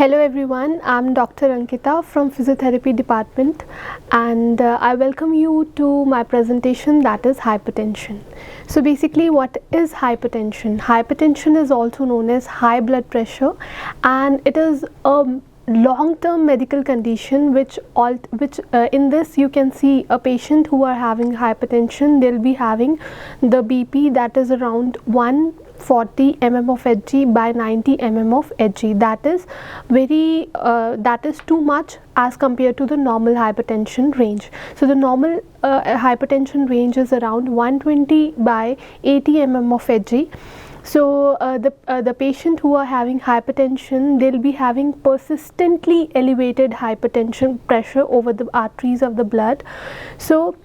Hello everyone, I'm Dr. Ankita from Physiotherapy Department and I welcome you to my presentation, that is hypertension. So basically, what is hypertension? Hypertension is also known as high blood pressure, and it is a long-term medical condition which in this you can see a patient who are having hypertension, they'll be having the BP that is around 140 mm of Hg by 90 mm of Hg. That is too much as compared to the normal hypertension range. So the normal hypertension range is around 120 by 80 mm of Hg. So the patient who are having hypertension, they'll be having persistently elevated hypertension pressure over the arteries of the blood. So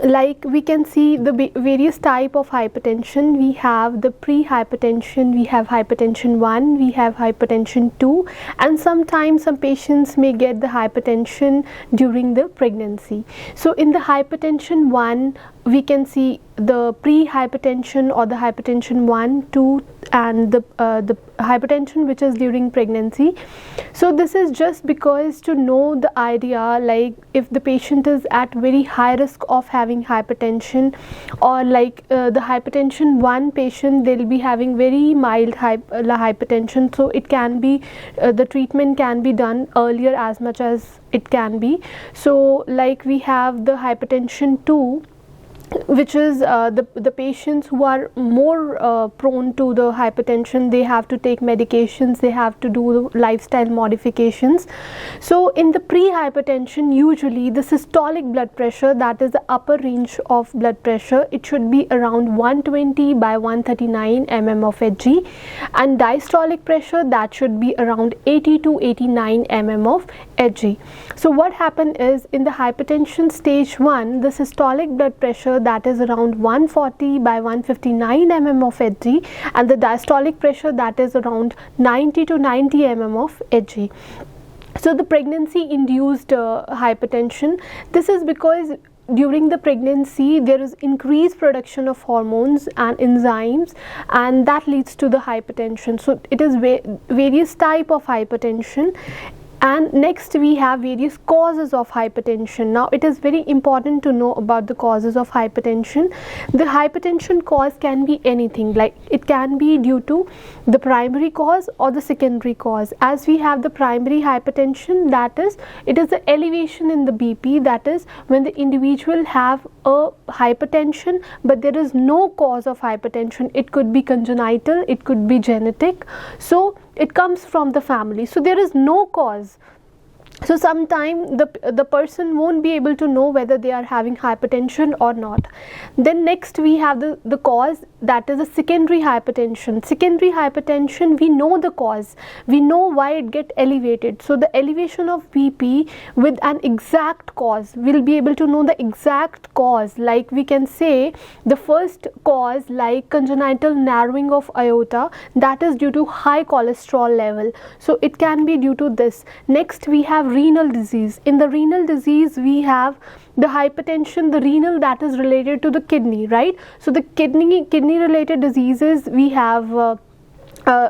like we can see the various type of hypertension. We have the pre-hypertension, we have hypertension 1, we have hypertension 2, and sometimes some patients may get the hypertension during the pregnancy. So in the hypertension 1, we can see the pre-hypertension or the hypertension 1, 2 and the hypertension which is during pregnancy. So this is just because to know the idea, like if the patient is at very high risk of having hypertension, or like the hypertension 1 patient, they'll be having very mild hypertension, so it can be the treatment can be done earlier as much as it can be. So like we have the hypertension 2, which is the patients who are more prone to the hypertension. They have to take medications, they have to do lifestyle modifications. So in the pre-hypertension, usually the systolic blood pressure, that is the upper range of blood pressure, it should be around 120 by 139 mm of Hg, and diastolic pressure, that should be around 80 to 89 mm of Hg. So what happened is, in the hypertension stage 1, the systolic blood pressure, that is around 140 by 159 mm of Hg, and the diastolic pressure, that is around 90 to 90 mm of Hg. So the pregnancy induced hypertension, this is because during the pregnancy there is increased production of hormones and enzymes, and that leads to the hypertension. So it is various type of hypertension. And next we have various causes of hypertension. Now it is very important to know about the causes of hypertension. The hypertension cause can be anything, like it can be due to the primary cause or the secondary cause. As we have the primary hypertension, that is, it is the elevation in the BP, that is when the individual have a hypertension but there is no cause of hypertension. It could be congenital, it could be genetic, so it comes from the family, so there is no cause. So sometime the person won't be able to know whether they are having hypertension or not. Then next we have the cause, that is a secondary hypertension. Secondary hypertension, we know the cause, we know why it get elevated. So the elevation of BP with an exact cause, we'll be able to know the exact cause. Like we can say the first cause, like congenital narrowing of aorta, that is due to high cholesterol level, so it can be due to this. Next we have renal disease. In the renal disease we have the hypertension, the renal, that is related to the kidney, right? So the kidney related diseases, we have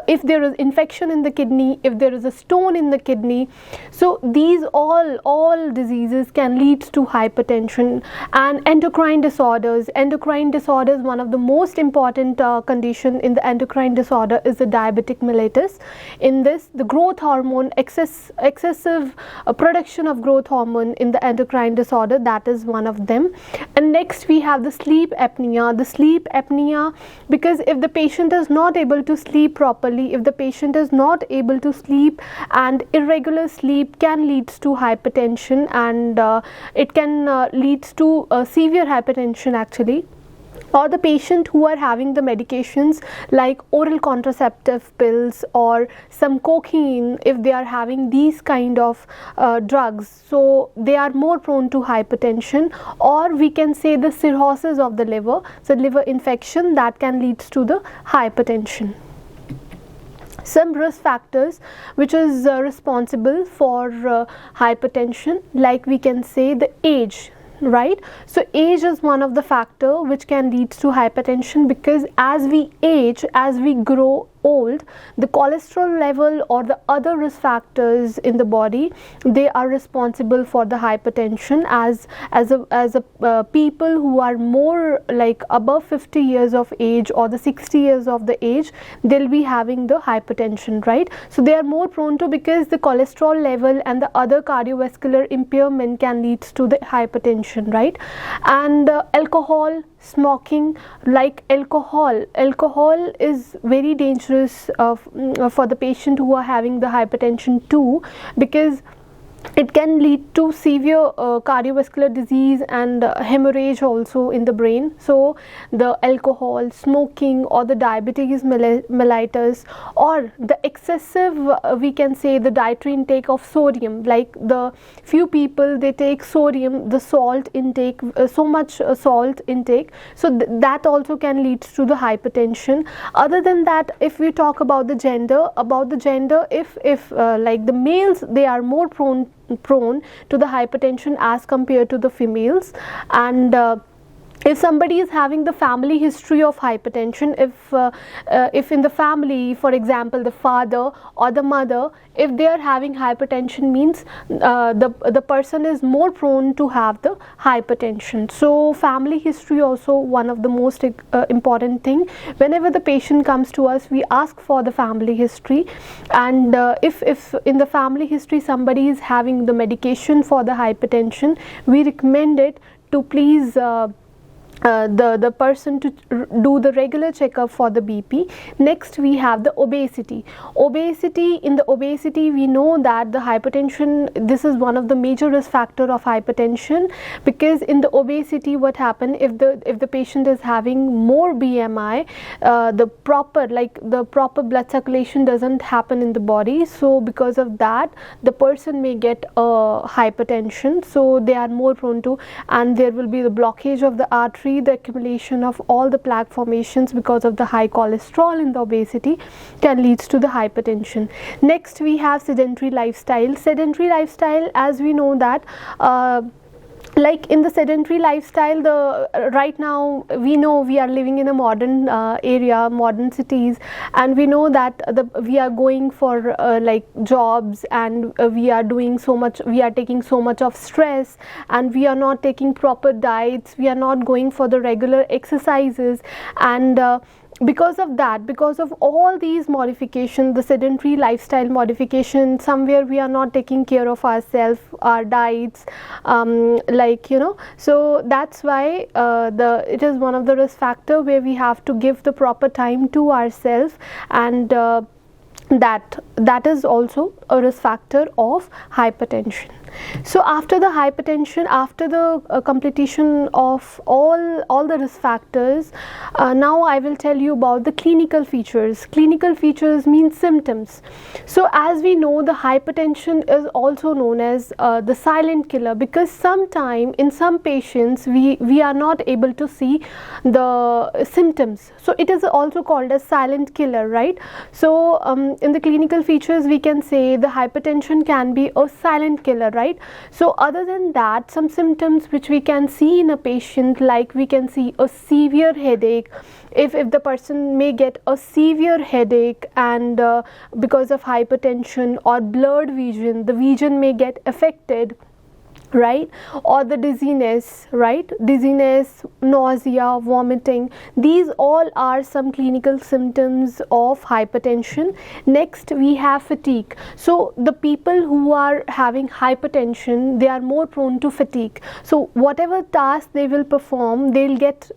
if there is infection in the kidney, if there is a stone in the kidney, so these all diseases can lead to hypertension. And endocrine disorders, one of the most important condition in the endocrine disorder is the diabetic mellitus. In this, the growth hormone, excessive production of growth hormone in the endocrine disorder, that is one of them. And next we have the sleep apnea, because if the patient is not able to sleep properly, if the patient is not able to sleep, and irregular sleep can lead to hypertension, and it can lead to severe hypertension actually. Or the patient who are having the medications like oral contraceptive pills or some cocaine, if they are having these kind of drugs, so they are more prone to hypertension. Or we can say the cirrhosis of the liver, so liver infection, that can lead to the hypertension. Some risk factors which is responsible for hypertension, like we can say the age, right? So age is one of the factor which can lead to hypertension, because as we age, as we grow old, the cholesterol level or the other risk factors in the body, they are responsible for the hypertension. As a people who are more like above 50 years of age or the 60 years of the age, they'll be having the hypertension, right? So they are more prone to, because the cholesterol level and the other cardiovascular impairment can lead to the hypertension, right? And alcohol, smoking, like alcohol is very dangerous for the patient who are having the hypertension too, because it can lead to severe cardiovascular disease and hemorrhage also in the brain. So the alcohol, smoking, or the diabetes mellitus, or the excessive we can say the dietary intake of sodium, like the few people, they take sodium, the salt intake, so much salt intake, so that also can lead to the hypertension. Other than that, if we talk about the gender, if like the males, they are more prone to the hypertension as compared to the females. And if somebody is having the family history of hypertension, if in the family, for example, the father or the mother, if they are having hypertension, means the person is more prone to have the hypertension. So family history also one of the most important thing. Whenever the patient comes to us, we ask for the family history, and if in the family history somebody is having the medication for the hypertension, we recommend it to please the person to do the regular checkup for the BP. Next we have the obesity. In the obesity, we know that the hypertension, this is one of the major risk factor of hypertension, because in the obesity, what happen if the patient is having more BMI, the proper blood circulation doesn't happen in the body, so because of that the person may get hypertension, so they are more prone to, and there will be the blockage of the artery, the accumulation of all the plaque formations because of the high cholesterol in the obesity can lead to the hypertension. Next we have sedentary lifestyle. As we know that like in the sedentary lifestyle, right now we know we are living in a modern area, modern cities, and we know that we are going for like jobs, and we are doing so much, we are taking so much of stress, and we are not taking proper diets, we are not going for the regular exercises, and because of all these modifications, the sedentary lifestyle modification, somewhere we are not taking care of ourselves, our diets, so that's why it is one of the risk factor where we have to give the proper time to ourselves, and that is also a risk factor of hypertension. So after the hypertension, after the completion of all the risk factors, now I will tell you about the clinical features. Clinical features means symptoms. So as we know, the hypertension is also known as the silent killer, because sometime in some patients we are not able to see the symptoms, so it is also called as silent killer, right? So in the clinical features, we can say the hypertension can be a silent killer, right? So other than that, some symptoms which we can see in a patient, like we can see a severe headache, if the person may get a severe headache and because of hypertension, or blurred vision, the vision may get affected, right? Or the dizziness, right? Dizziness, nausea, vomiting, these all are some clinical symptoms of hypertension. Next we have fatigue. So the people who are having hypertension, they are more prone to fatigue. So whatever task they will perform, they'll get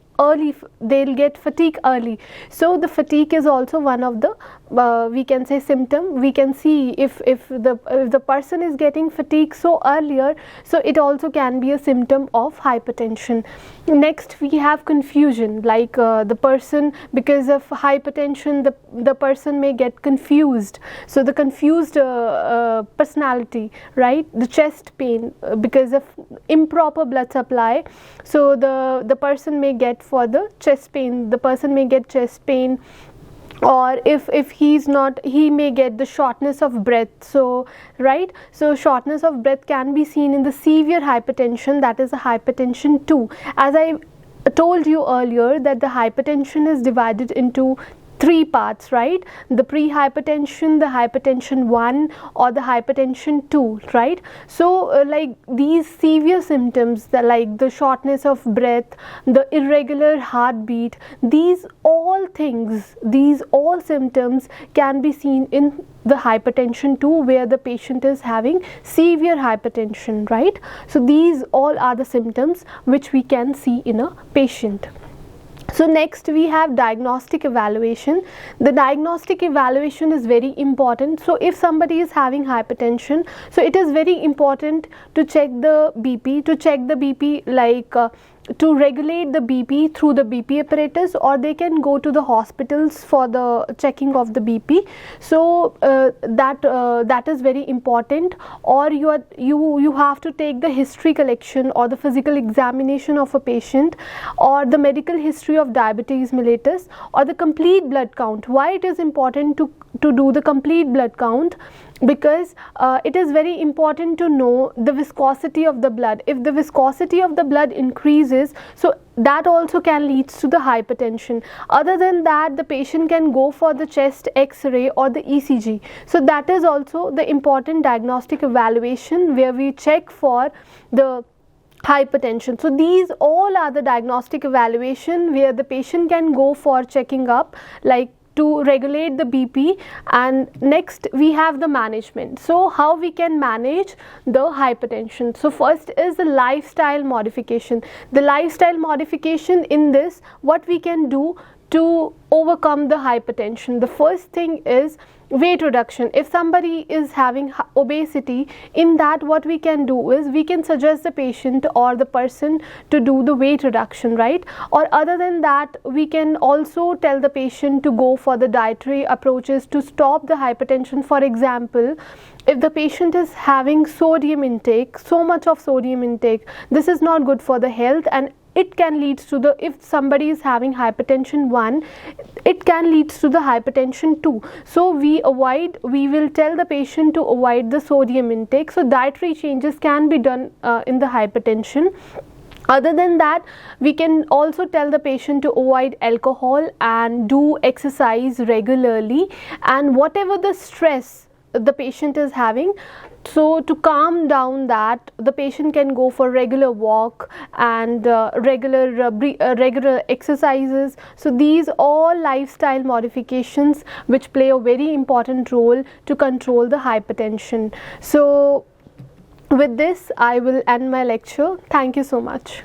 fatigue early. So the fatigue is also one of the we can say symptom. We can see if the person is getting fatigue so earlier, so it also can be a symptom of hypertension. Next we have confusion, like the person, because of hypertension, the person may get confused, so the confused personality, right? The chest pain because of improper blood supply, so the person may get for the chest pain, the person may get chest pain, or if he's not, he may get the shortness of breath. So right, so shortness of breath can be seen in the severe hypertension, that is a hypertension 2. As I told you earlier that the hypertension is divided into three parts, right? The pre-hypertension, the hypertension 1, or the hypertension 2, right? So like these severe symptoms, like the shortness of breath, the irregular heartbeat, these all things, these all symptoms can be seen in the hypertension 2, where the patient is having severe hypertension, right? So these all are the symptoms which we can see in a patient. So next we have diagnostic evaluation. The diagnostic evaluation is very important. So if somebody is having hypertension, so it is very important to check the BP, like to regulate the BP through the BP apparatus, or they can go to the hospitals for the checking of the BP. So that is very important. Or you have to take the history collection or the physical examination of a patient, or the medical history of diabetes mellitus, or the complete blood count. Why it is important to do the complete blood count? Because it is very important to know the viscosity of the blood. If the viscosity of the blood increases, so that also can lead to the hypertension. Other than that, the patient can go for the chest X-ray or the ECG. So that is also the important diagnostic evaluation, where we check for the hypertension. So these all are the diagnostic evaluation where the patient can go for checking up, like to regulate the BP. And next we have the management. So how we can manage the hypertension? So first is the lifestyle modification. The lifestyle modification, in this what we can do to overcome the hypertension. The first thing is weight reduction. If somebody is having obesity, in that what we can do is we can suggest the patient or the person to do the weight reduction, right? Or other than that, we can also tell the patient to go for the dietary approaches to stop the hypertension. For example, if the patient is having sodium intake, so much of sodium intake, this is not good for the health, and it can lead to the, if somebody is having hypertension 1, it can lead to the hypertension 2. So we will tell the patient to avoid the sodium intake. So dietary changes can be done in the hypertension. Other than that, we can also tell the patient to avoid alcohol and do exercise regularly, and whatever the stress the patient is having, so to calm down that, the patient can go for regular walk and regular exercises. So these all lifestyle modifications which play a very important role to control the hypertension. So with this I will end my lecture. Thank you so much.